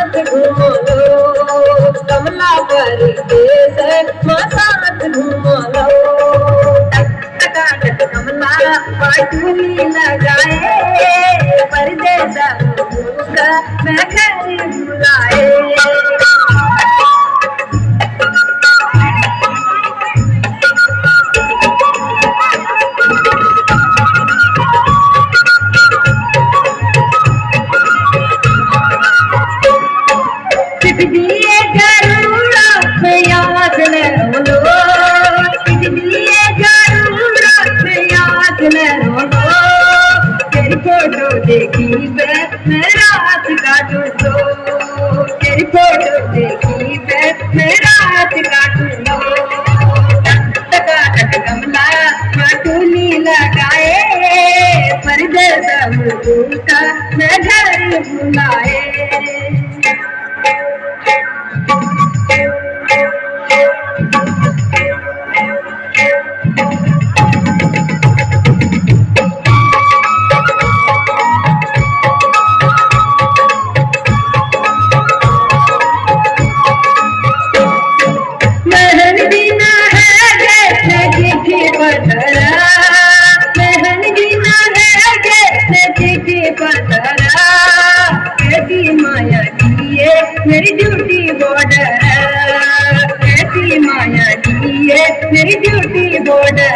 घूमो लो कमला पर देश साथ घूमो लो टक कमला पाटूली लगाए परदेश मैं घर बुलाए दिए जरूरत याद ले लो दिए जरूरत याद ले लो तेरी फोटो देखी मैं रात काटू लो तेरी फोटो देखी मैं रात काटू लो टक कमला माटूली लगाए परदेस का मैं घर बुलाए माया दिए मेरी ड्यूटी बॉर्डर ऐसी माया दिए मेरी ड्यूटी बॉर्डर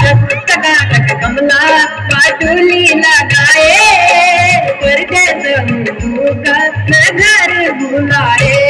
टक कमला पाटूली लगाए परदेस का घर बुलाए